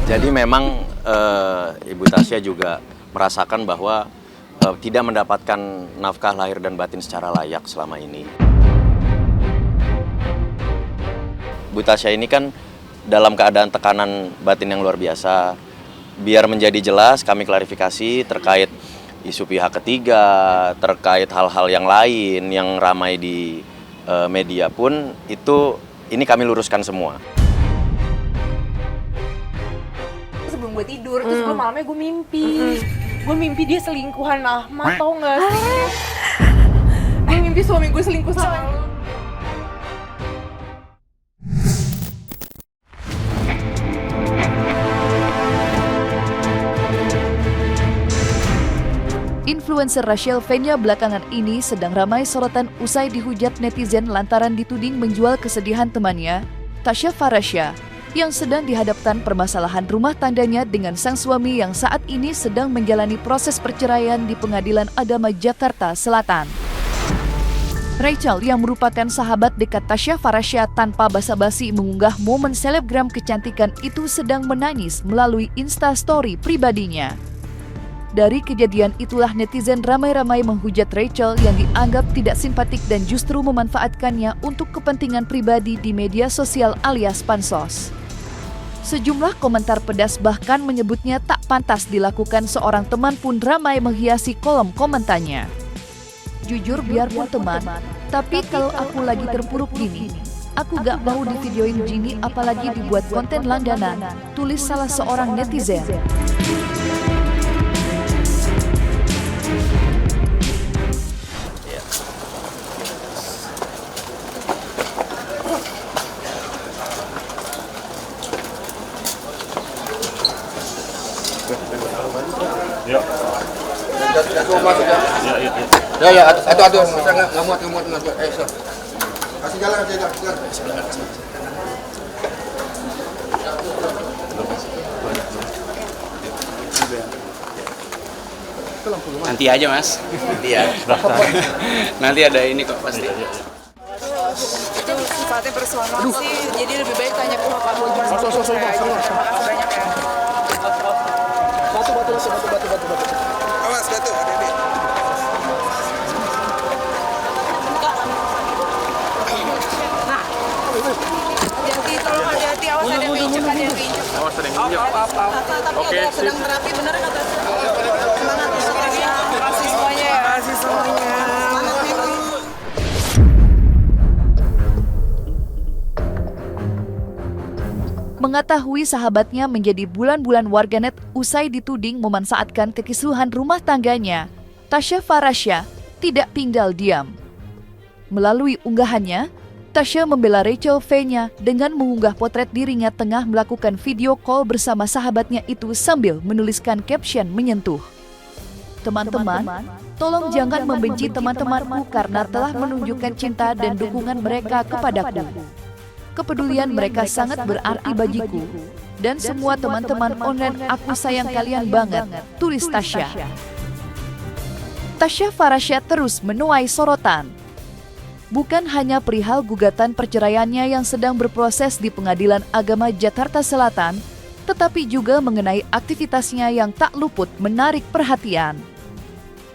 Jadi memang Ibu Tasya juga merasakan bahwa tidak mendapatkan nafkah lahir dan batin secara layak selama ini. Bu Tasya ini kan dalam keadaan tekanan batin yang luar biasa. Biar menjadi jelas, kami klarifikasi terkait isu pihak ketiga, terkait hal-hal yang lain yang ramai di media pun, ini kami luruskan semua. Sebelum gue tidur, terus gue malamnya gue mimpi. Gue mimpi dia selingkuhan Ahmad, tau gak sih? Gue mimpi suami gue selingkuh sama lo. Influencer Rachel Fenya belakangan ini sedang ramai sorotan usai dihujat netizen lantaran dituding menjual kesedihan temannya, Tasya Farasya, yang sedang dihadapkan permasalahan rumah tangganya dengan sang suami yang saat ini sedang menjalani proses perceraian di Pengadilan Agama Jakarta Selatan. Rachel yang merupakan sahabat dekat Tasya Farasya tanpa basa-basi mengunggah momen selebgram kecantikan itu sedang menangis melalui Instastory pribadinya. Dari kejadian itulah netizen ramai-ramai menghujat Rachel yang dianggap tidak simpatik dan justru memanfaatkannya untuk kepentingan pribadi di media sosial alias pansos. Sejumlah komentar pedas bahkan menyebutnya tak pantas dilakukan seorang teman pun ramai menghiasi kolom komentarnya. Jujur biarpun teman, tapi kalau aku lagi terpuruk gini, aku gak mau divideoin gini apalagi dibuat konten langganan, tulis salah seorang netizen. Ya, aduh, saya nggak muat. Kasih jalan. Nanti aja mas, nanti ada ini kok pasti. Itu sifatnya personal sih, jadi lebih baik tanya ke Bapak Hujur. Terima kasih banyak ya. Batu. Awas batu, ada. Hati-hati, tolong hati-hati, awas ada yang injek. Tapi ada sedang terapi, bener kata semangat ya. Terima kasih semuanya ya. Mengetahui sahabatnya menjadi bulan-bulan warganet usai dituding memanfaatkan kekisruhan rumah tangganya, Tasya Farasya tidak tinggal diam. Melalui unggahannya, Tasya membela Rachel Fenya dengan mengunggah potret dirinya tengah melakukan video call bersama sahabatnya itu sambil menuliskan caption menyentuh. Teman-teman, tolong jangan membenci teman-temanku karena telah menunjukkan cinta dan dukungan mereka kepadaku. Kepedulian mereka sangat berarti bagiku. Dan semua teman-teman online, aku sayang kalian banget, tulis Tasya. Tasya Farasya terus menuai sorotan. Bukan hanya perihal gugatan perceraiannya yang sedang berproses di Pengadilan Agama Jakarta Selatan, tetapi juga mengenai aktivitasnya yang tak luput menarik perhatian.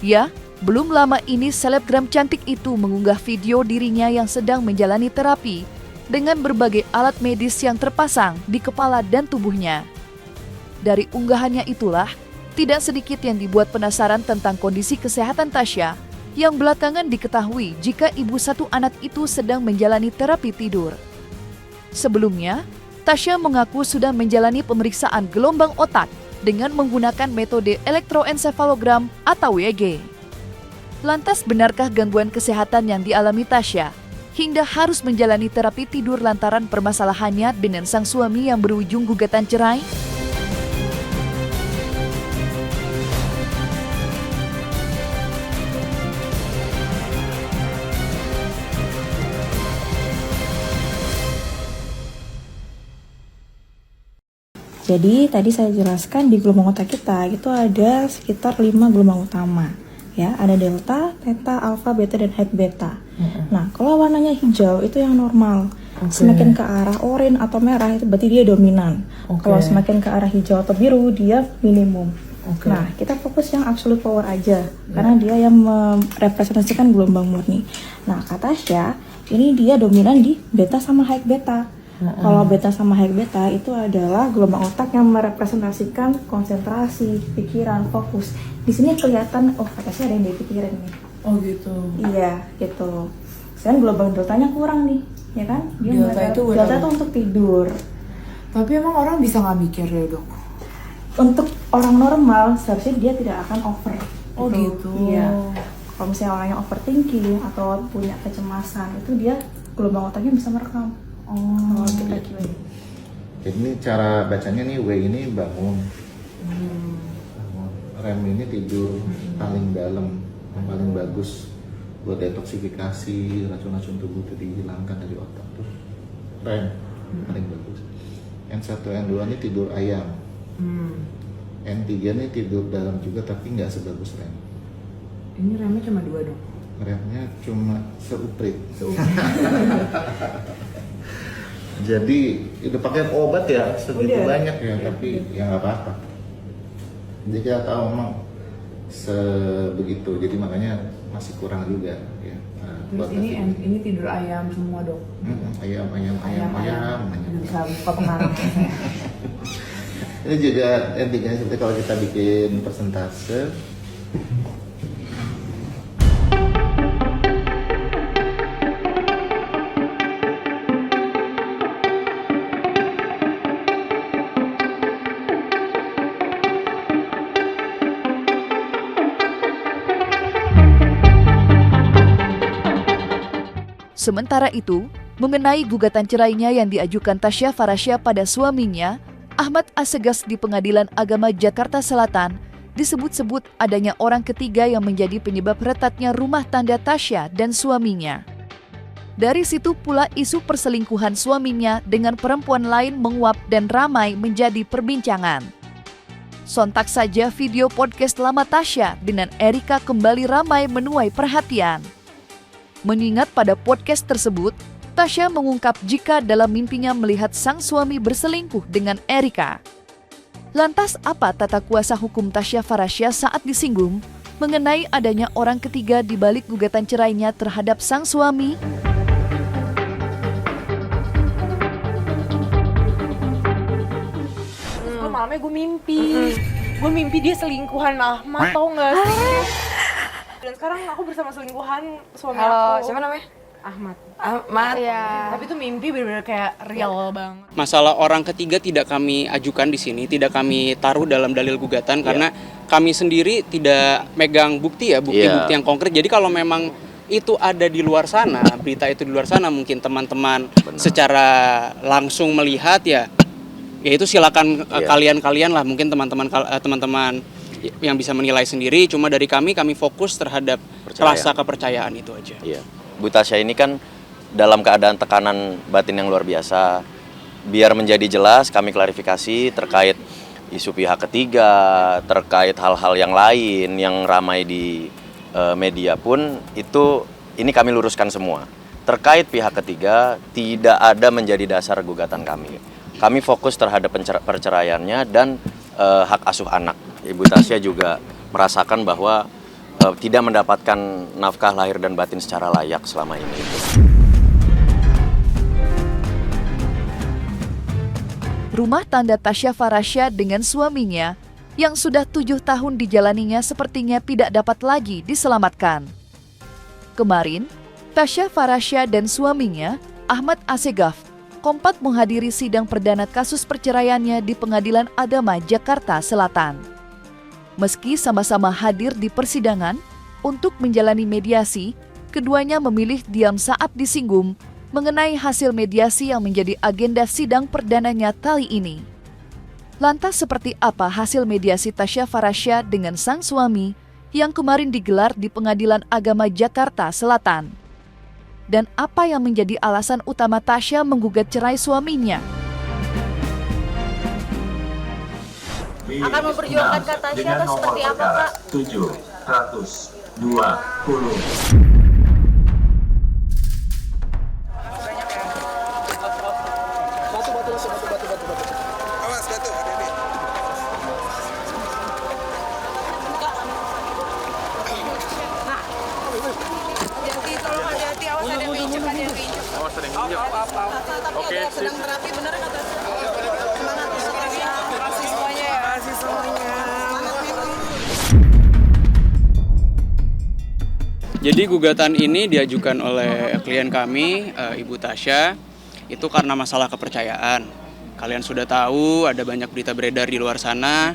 Ya, belum lama ini selebgram cantik itu mengunggah video dirinya yang sedang menjalani terapi dengan berbagai alat medis yang terpasang di kepala dan tubuhnya. Dari unggahannya itulah, tidak sedikit yang dibuat penasaran tentang kondisi kesehatan Tasya, yang belakangan diketahui jika ibu satu anak itu sedang menjalani terapi tidur. Sebelumnya, Tasya mengaku sudah menjalani pemeriksaan gelombang otak dengan menggunakan metode elektroensefalogram atau EEG. Lantas benarkah gangguan kesehatan yang dialami Tasya hingga harus menjalani terapi tidur lantaran permasalahannya dengan sang suami yang berujung gugatan cerai? Jadi tadi saya jelaskan di gelombang otak kita itu ada sekitar 5 gelombang utama. Ya, ada delta, theta, alpha, beta, dan het beta. Nah, kalau warnanya hijau itu yang normal. Semakin ke arah oranye atau merah itu berarti dia dominan. Kalau semakin ke arah hijau atau biru dia minimum. Nah, kita fokus yang absolute power aja karena dia yang merepresentasikan gelombang murni. Nah, kata Tasya, ini dia dominan di beta sama high beta. Kalau beta sama high beta itu adalah gelombang otak yang merepresentasikan konsentrasi, pikiran, fokus. Di sini kelihatan, oh kata Tasya ada yang dipikirin nih. Oh gitu. Iya, gitu. Sekarang gelombang deltanya kurang nih, ya kan? Delta itu untuk tidur. Tapi emang orang bisa nggak mikir ya dok? Untuk orang normal seharusnya dia tidak akan over. Oh gitu. Iya. Kalau misalnya orang yang overthinking atau punya kecemasan itu dia gelombang otaknya bisa merekam. Oh, kita QA. Ini cara bacanya nih, W ini bangun, bangun. REM ini tidur paling dalam, yang paling bagus buat detoksifikasi racun-racun tubuh itu dihilangkan dari otak tuh. REM paling bagus. N1, N2 ini tidur ayam. N3 ini tidur dalam juga tapi nggak sebagus REM. Ini remnya cuma 2 dok? Remnya cuma seuprit. Jadi udah pakai obat ya segitu banyak ya, tapi ya nggak apa-apa. Jadi kita tahu memang sebegitu, jadi makanya masih kurang juga ya. Terus ini tidur ayam semua dok? Ayam. Bisa buka pengarang. Ini juga intinya seperti kalau kita bikin persentase. Sementara itu, mengenai gugatan cerainya yang diajukan Tasya Farasya pada suaminya, Ahmad Asseghaf di Pengadilan Agama Jakarta Selatan, disebut-sebut adanya orang ketiga yang menjadi penyebab retatnya rumah tangga Tasya dan suaminya. Dari situ pula isu perselingkuhan suaminya dengan perempuan lain menguap dan ramai menjadi perbincangan. Sontak saja video podcast lama Tasya dengan Erika kembali ramai menuai perhatian. Mengingat pada podcast tersebut, Tasya mengungkap jika dalam mimpinya melihat sang suami berselingkuh dengan Erika. Lantas apa tata kuasa hukum Tasya Farasya saat disinggung mengenai adanya orang ketiga di balik gugatan cerainya terhadap sang suami? Terus gue malamnya gue mimpi dia selingkuhan Ahmad, tau gak sih? Dan sekarang aku bersama selingkuhan suami aku. Siapa namanya? Ahmad. Iya. Tapi itu mimpi bener-bener kayak real banget. Masalah orang ketiga tidak kami ajukan di sini, tidak kami taruh dalam dalil gugatan karena kami sendiri tidak megang bukti ya, bukti-bukti yang konkret. Jadi kalau memang itu ada di luar sana, berita itu di luar sana, mungkin teman-teman secara langsung melihat ya itu silakan kalian-kalian lah, mungkin teman-teman yang bisa menilai sendiri. Cuma dari kami fokus terhadap rasa kepercayaan itu aja. Iya. Bu Tasya ini kan dalam keadaan tekanan batin yang luar biasa. Biar menjadi jelas, kami klarifikasi terkait isu pihak ketiga, terkait hal-hal yang lain yang ramai di media pun ini kami luruskan semua. Terkait pihak ketiga tidak ada menjadi dasar gugatan kami. Kami fokus terhadap perceraiannya dan hak asuh anak. Ibu Tasya juga merasakan bahwa tidak mendapatkan nafkah lahir dan batin secara layak selama ini. Rumah tangga Tasya Farasya dengan suaminya yang sudah 7 tahun dijalaninya sepertinya tidak dapat lagi diselamatkan. Kemarin, Tasya Farasya dan suaminya, Ahmad Asseghaf, kompak menghadiri sidang perdana kasus perceraiannya di Pengadilan Agama Jakarta Selatan. Meski sama-sama hadir di persidangan untuk menjalani mediasi, keduanya memilih diam saat disinggung mengenai hasil mediasi yang menjadi agenda sidang perdananya kali ini. Lantas seperti apa hasil mediasi Tasya Farasya dengan sang suami yang kemarin digelar di Pengadilan Agama Jakarta Selatan? Dan apa yang menjadi alasan utama Tasya menggugat cerai suaminya? Akan memperjuangkan kata Tasya atau seperti apa, Kak? 720. Tapi ada sedang terapi bener kata semangat semuanya. Makasih semuanya ya. Makasih semuanya. Jadi gugatan ini diajukan oleh klien kami, Ibu Tasya, itu karena masalah kepercayaan. Kalian sudah tahu ada banyak berita beredar di luar sana.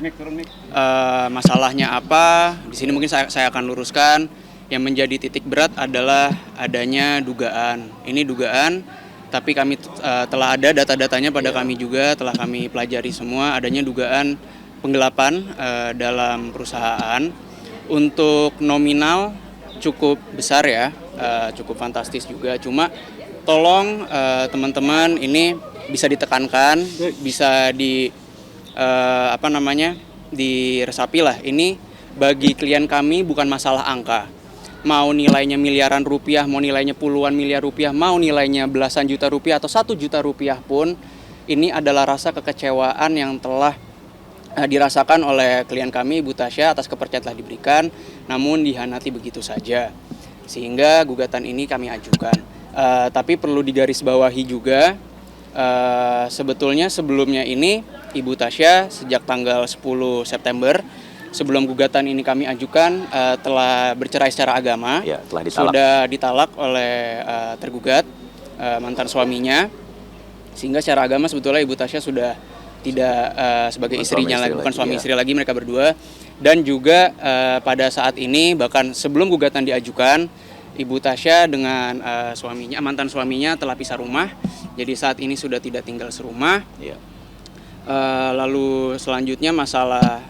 Masalahnya apa? Di sini mungkin saya akan luruskan. Yang menjadi titik berat adalah adanya dugaan. Ini dugaan, tapi kami telah ada data-datanya pada kami juga, telah kami pelajari semua. Adanya dugaan penggelapan dalam perusahaan. Untuk nominal cukup besar ya, cukup fantastis juga. Cuma tolong teman-teman ini bisa ditekankan, bisa diresapi lah. Ini bagi klien kami bukan masalah angka. Mau nilainya miliaran rupiah, mau nilainya puluhan miliar rupiah, mau nilainya belasan juta rupiah atau 1 juta rupiah pun, ini adalah rasa kekecewaan yang telah dirasakan oleh klien kami, Ibu Tasya, atas kepercayaan telah diberikan, namun dihianati begitu saja. Sehingga gugatan ini kami ajukan. Tapi perlu digarisbawahi juga, sebetulnya sebelumnya ini Ibu Tasya sejak tanggal 10 September, sebelum gugatan ini kami ajukan, telah bercerai secara agama. Ya, telah ditalak. Sudah ditalak oleh tergugat, mantan suaminya. Sehingga secara agama sebetulnya Ibu Tasya sudah tidak sebagai istrinya lagi, bukan suami istri lagi, mereka berdua. Dan juga pada saat ini, bahkan sebelum gugatan diajukan, Ibu Tasya dengan suaminya, mantan suaminya telah pisah rumah. Jadi saat ini sudah tidak tinggal serumah. Iya. Lalu selanjutnya masalah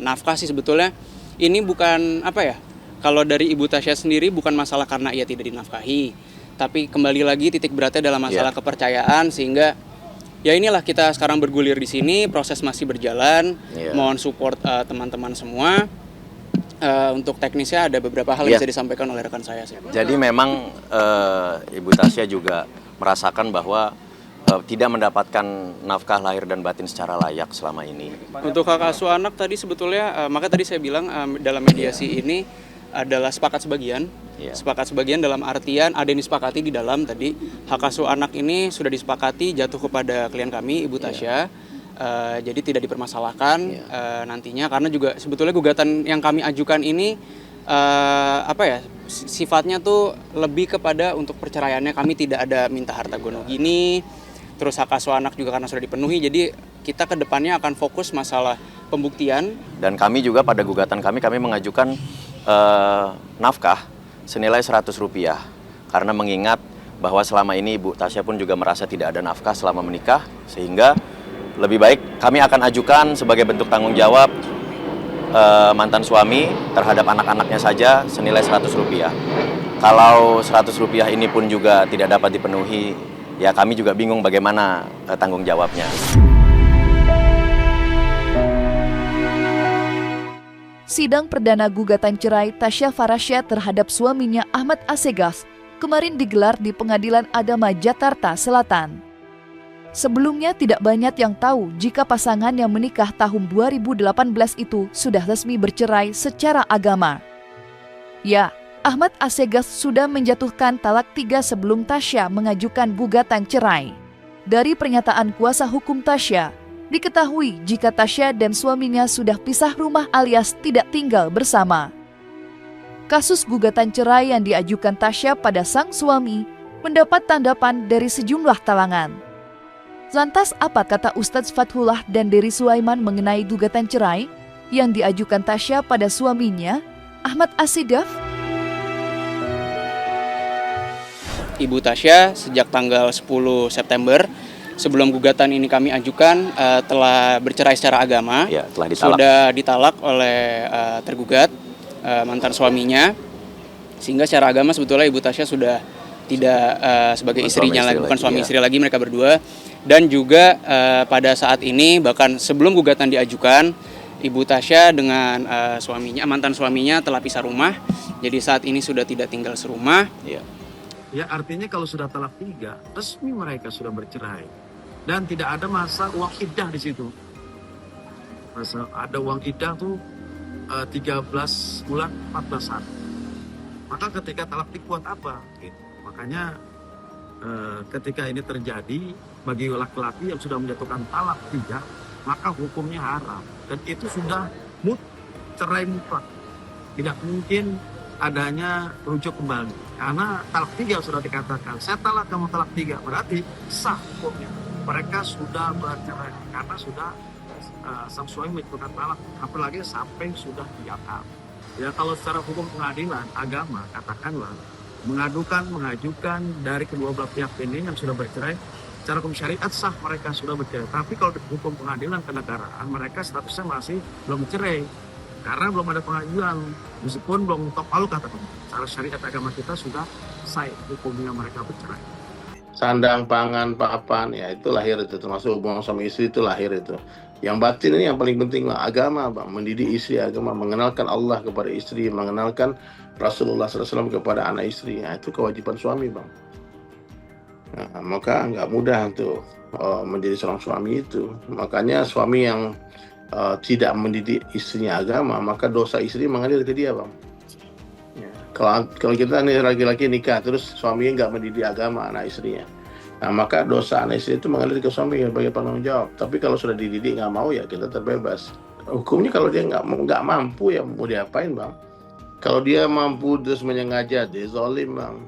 nafkah sih sebetulnya ini bukan kalau dari Ibu Tasya sendiri bukan masalah karena ia tidak dinafkahi, tapi kembali lagi titik beratnya dalam masalah kepercayaan, sehingga ya inilah kita sekarang bergulir di sini, proses masih berjalan. Mohon support teman-teman semua. Untuk teknisnya ada beberapa hal yang bisa disampaikan oleh rekan saya. Jadi memang Ibu Tasya juga merasakan bahwa tidak mendapatkan nafkah lahir dan batin secara layak selama ini. Untuk hak asuh anak tadi sebetulnya, maka tadi saya bilang dalam mediasi ini adalah sepakat sebagian. Sepakat sebagian dalam artian ada yang disepakati di dalam tadi. Hak asuh anak ini sudah disepakati jatuh kepada klien kami, Ibu Tasya. Jadi tidak dipermasalahkan nantinya, karena juga sebetulnya gugatan yang kami ajukan ini sifatnya tuh lebih kepada untuk perceraiannya. Kami tidak ada minta harta gono gini. Terus hak asuh anak juga karena sudah dipenuhi, jadi kita ke depannya akan fokus masalah pembuktian. Dan kami juga pada gugatan kami mengajukan nafkah senilai Rp100, karena mengingat bahwa selama ini Ibu Tasya pun juga merasa tidak ada nafkah selama menikah, sehingga lebih baik kami akan ajukan sebagai bentuk tanggung jawab mantan suami terhadap anak-anaknya saja senilai Rp100. Kalau Rp100 ini pun juga tidak dapat dipenuhi, ya kami juga bingung bagaimana tanggung jawabnya. Sidang perdana gugatan cerai Tasya Farasya terhadap suaminya Ahmad Assegaf kemarin digelar di Pengadilan Agama Jakarta Selatan. Sebelumnya tidak banyak yang tahu jika pasangan yang menikah tahun 2018 itu sudah resmi bercerai secara agama. Ya, Ahmad Assegaf sudah menjatuhkan talak 3 sebelum Tasya mengajukan gugatan cerai. Dari pernyataan kuasa hukum Tasya, diketahui jika Tasya dan suaminya sudah pisah rumah alias tidak tinggal bersama. Kasus gugatan cerai yang diajukan Tasya pada sang suami mendapat tanggapan dari sejumlah kalangan. Lantas apa kata Ustadz Fathullah dan Dery Sulaiman mengenai gugatan cerai yang diajukan Tasya pada suaminya, Ahmad Assegaf? Ibu Tasya sejak tanggal 10 September sebelum gugatan ini kami ajukan telah bercerai secara agama. Ya, telah ditalak. Sudah ditalak oleh tergugat, mantan suaminya. Sehingga secara agama sebetulnya Ibu Tasya sudah tidak sebagai istrinya lagi, bukan suami istri lagi, mereka berdua. Dan juga pada saat ini, bahkan sebelum gugatan diajukan, Ibu Tasya dengan suaminya, mantan suaminya telah pisah rumah. Jadi saat ini sudah tidak tinggal serumah. Ya, artinya kalau sudah talak 3, resmi mereka sudah bercerai. Dan tidak ada masa uang iddah di situ. Masa ada uang iddah tuh 13 bulan 14 hari. Maka ketika talak buat apa? Gitu. Makanya ketika ini terjadi bagi laki-laki yang sudah menjatuhkan talak 3, maka hukumnya haram dan itu sudah cerai mutlak. Tidak mungkin adanya rujuk kembali karena talak 3 sudah dikatakan. Saya talak, kamu talak 3, berarti sah hukumnya. Mereka sudah bercerai karena sudah sang suami menjatuhkan talak, apalagi sampai sudah diakad. Ya kalau secara hukum pengadilan agama katakanlah mengajukan dari kedua belah pihak ini yang sudah bercerai, secara hukum syariat sah mereka sudah bercerai. Tapi kalau di hukum pengadilan kenegaraan mereka statusnya masih belum bercerai karena belum ada pengajuan, meskipun belum top palu katakan. Secara syariat agama kita sudah sah hukumnya mereka bercerai. Sandang, pangan, papan, ya itu lahir itu, termasuk hubungan suami istri itu lahir itu. Yang batin ini yang paling penting lah, agama bang, mendidik istri agama, mengenalkan Allah kepada istri, mengenalkan Rasulullah SAW kepada anak istri, nah, itu kewajiban suami bang. Nah, maka nggak mudah untuk menjadi seorang suami itu. Makanya suami yang tidak mendidik istrinya agama, maka dosa istri mengalir ke dia bang. Ya. Kalau kita nih laki-laki nikah terus suaminya nggak mendidik agama anak istrinya, nah maka dosa anak istri itu mengalir ke suami sebagai penanggung jawab. Tapi kalau sudah dididik nggak mau ya kita terbebas. Hukumnya kalau dia nggak mampu ya mau diapain bang? Kalau dia mampu terus menyengaja, dia zalim bang.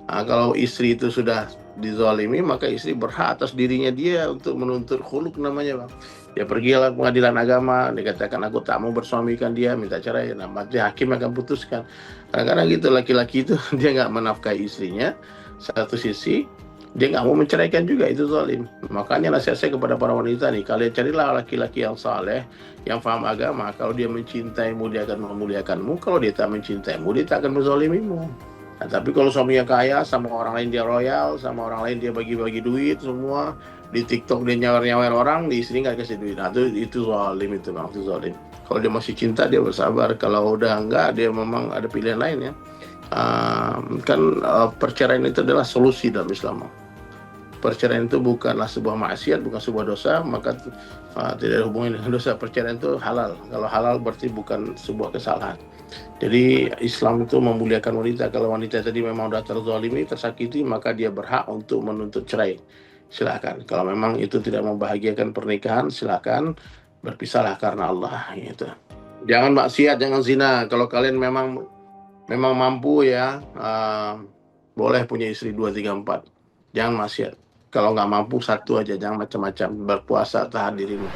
Nah, kalau istri itu sudah dizalimi, maka istri berhak atas dirinya dia untuk menuntut khuluk namanya bang. Ya pergilah pengadilan agama, dikatakan aku tak mau bersuamikan dia, minta cerai. Nah, nanti hakim akan putuskan. Kadang-kadang gitu laki-laki itu dia nggak menafkahi istrinya. Satu sisi dia nggak mau menceraikan juga, itu zalim. Makanya nasihat saya kepada para wanita nih, kalian carilah laki-laki yang saleh, yang paham agama. Kalau dia mencintaimu, dia akan memuliakanmu. Kalau dia tak mencintaimu, dia tak akan menzalimimu. Nah, tapi kalau suaminya kaya, sama orang lain dia royal, sama orang lain dia bagi-bagi duit semua, di TikTok dia nyawer-nyawer orang, di istri nggak kasih duit. Nah, itu zalim itu bang, itu zalim. Kalau dia masih cinta dia bersabar. Kalau udah enggak, dia memang ada pilihan lain ya. Perceraian itu adalah solusi dalam Islam. Perceraian itu bukanlah sebuah maksiat, bukan sebuah dosa, maka tidak ada hubungan dengan dosa. Perceraian itu halal. Kalau halal berarti bukan sebuah kesalahan. Jadi Islam itu memuliakan wanita. Kalau wanita tadi memang sudah terzalimi, tersakiti, maka dia berhak untuk menuntut cerai. Silakan. Kalau memang itu tidak membahagiakan pernikahan, silakan berpisahlah karena Allah. Gitu. Jangan maksiat, jangan zina. Kalau kalian memang mampu ya, boleh punya istri 2, 3, 4. Jangan maksiat. Kalau nggak mampu 1 aja, jangan macam-macam. Berpuasa, tahan dirimu.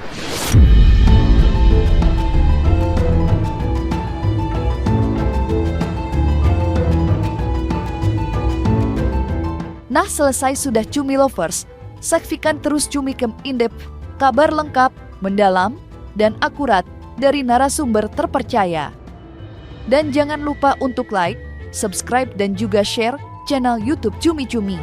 Nah, selesai sudah Cumi Lovers. Saksikan terus Cumi Kem In-Depth, kabar lengkap, mendalam, dan akurat dari narasumber terpercaya. Dan jangan lupa untuk like, subscribe, dan juga share channel YouTube Cumi Cumi.